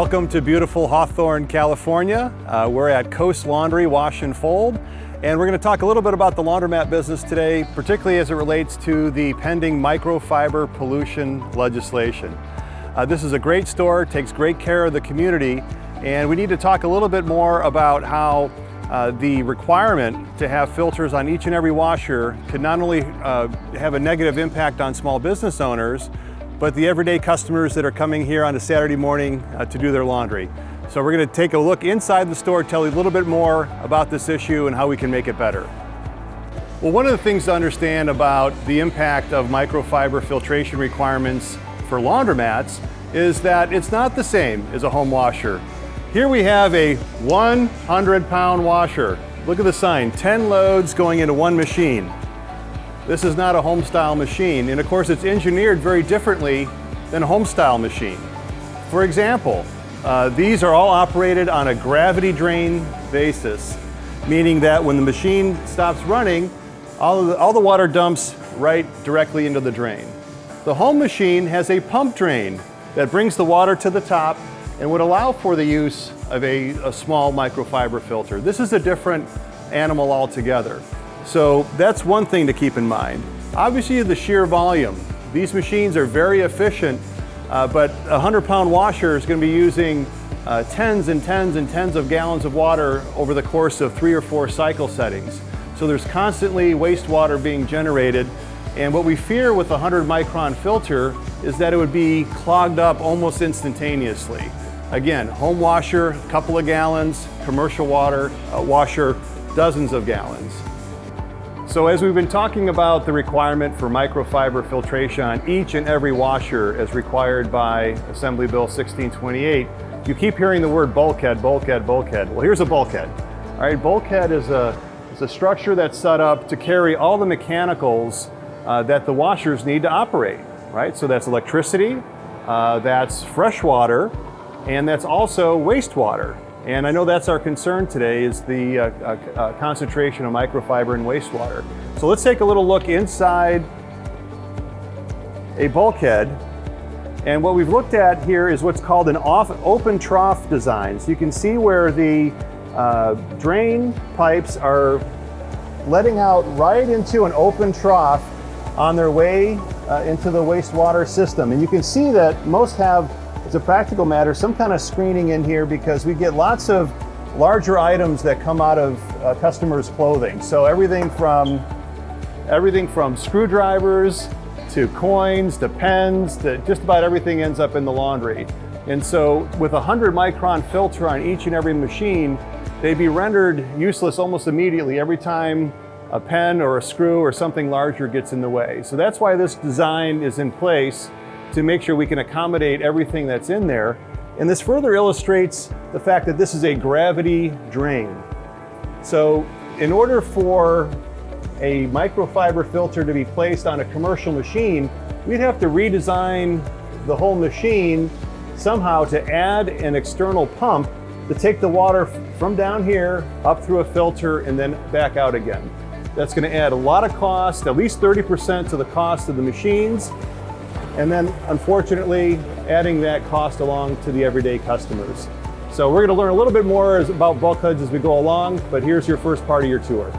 Welcome to beautiful Hawthorne, California. We're at Coast Laundry Wash and Fold, and we're going to talk a little bit about the laundromat business today, particularly as it relates to the pending microfiber pollution legislation. This is a great store, takes great care of the community, and we need to talk a little bit more about how the requirement to have filters on each and every washer could not only have a negative impact on small business owners, but the everyday customers that are coming here on a Saturday morning to do their laundry. So we're going to take a look inside the store, tell you a little bit more about this issue and how we can make it better. Well, one of the things to understand about the impact of microfiber filtration requirements for laundromats is that it's not the same as a home washer. Here we have a 100-pound washer. Look at the sign, 10 loads going into one machine. This is not a home-style machine, and of course it's engineered very differently than a home-style machine. For example, these are all operated on a gravity drain basis, meaning that when the machine stops running, all the water dumps right directly into the drain. The home machine has a pump drain that brings the water to the top and would allow for the use of a small microfiber filter. This is a different animal altogether. So that's one thing to keep in mind. Obviously the sheer volume. These machines are very efficient, but a 100-pound washer is going to be using tens and tens and tens of gallons of water over the course of 3 or 4 cycle settings. So there's constantly wastewater being generated, and what we fear with a 100-micron filter is that it would be clogged up almost instantaneously. Again, home washer, a couple of gallons, commercial washer, dozens of gallons. So as we've been talking about the requirement for microfiber filtration on each and every washer as required by Assembly Bill 1628, you keep hearing the word bulkhead, bulkhead, bulkhead. Well, here's a bulkhead. All right, bulkhead is a structure that's set up to carry all the mechanicals that the washers need to operate, right? So that's electricity, that's fresh water, and that's also wastewater. And I know that's our concern today, is the concentration of microfiber in wastewater. So let's take a little look inside a bulkhead. And what we've looked at here is what's called an open trough design. So you can see where the drain pipes are letting out right into an open trough on their way into the wastewater system. And you can see that most have, as a practical matter, some kind of screening in here because we get lots of larger items that come out of customers' clothing. So everything from screwdrivers to coins to pens to just about everything ends up in the laundry. And so with a 100-micron filter on each and every machine, they'd be rendered useless almost immediately every time a pen or a screw or something larger gets in the way. So that's why this design is in place, to make sure we can accommodate everything that's in there. And this further illustrates the fact that this is a gravity drain. So in order for a microfiber filter to be placed on a commercial machine, we'd have to redesign the whole machine somehow to add an external pump to take the water from down here up through a filter and then back out again. That's going to add a lot of cost, at least 30% to the cost of the machines, and then unfortunately adding that cost along to the everyday customers. So we're going to learn a little bit more about bulkheads as we go along, but here's your first part of your tour.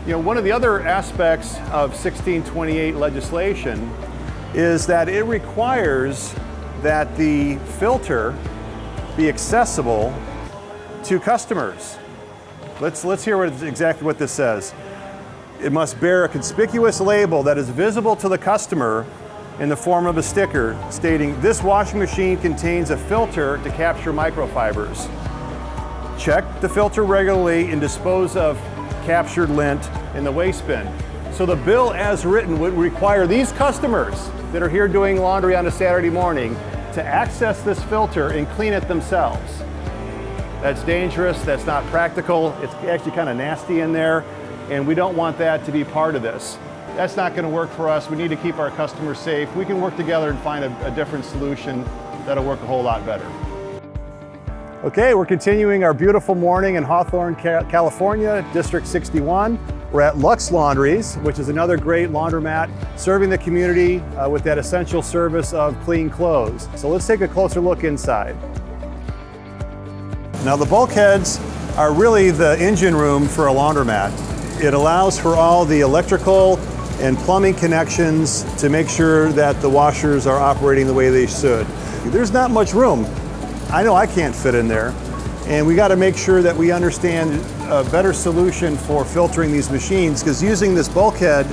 You know, one of the other aspects of 1628 legislation is that it requires that the filter be accessible to customers. Let's hear exactly what this says. It must bear a conspicuous label that is visible to the customer in the form of a sticker stating, "This washing machine contains a filter to capture microfibers. Check the filter regularly and dispose of captured lint in the waste bin." So the bill as written would require these customers that are here doing laundry on a Saturday morning to access this filter and clean it themselves. That's dangerous, that's not practical, it's actually kind of nasty in there, and we don't want that to be part of this. That's not going to work for us. We need to keep our customers safe. We can work together and find a different solution that'll work a whole lot better. Okay, we're continuing our beautiful morning in Hawthorne, California, District 61. We're at Lux Laundries, which is another great laundromat serving the community with that essential service of clean clothes. So let's take a closer look inside. Now the bulkheads are really the engine room for a laundromat. It allows for all the electrical and plumbing connections to make sure that the washers are operating the way they should. There's not much room. I know I can't fit in there. And we got to make sure that we understand a better solution for filtering these machines, because using this bulkhead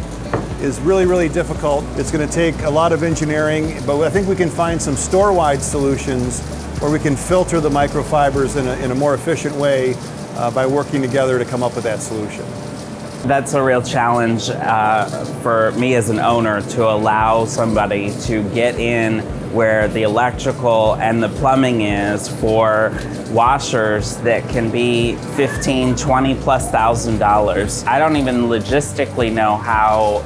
is really, really difficult. It's going to take a lot of engineering, but I think we can find some store-wide solutions where we can filter the microfibers in a more efficient way by working together to come up with that solution. That's a real challenge for me as an owner, to allow somebody to get in where the electrical and the plumbing is for washers that can be $15,000, $20,000+. I don't even logistically know how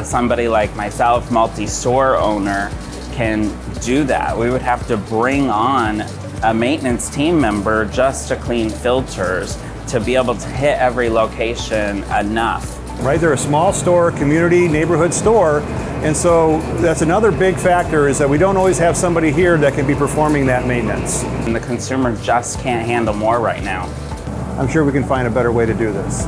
somebody like myself, multi-store owner, can do that. We would have to bring on a maintenance team member just to clean filters to be able to hit every location enough. Right, they're a small store, community, neighborhood store, and so that's another big factor, is that we don't always have somebody here that can be performing that maintenance. And the consumer just can't handle more right now. I'm sure we can find a better way to do this.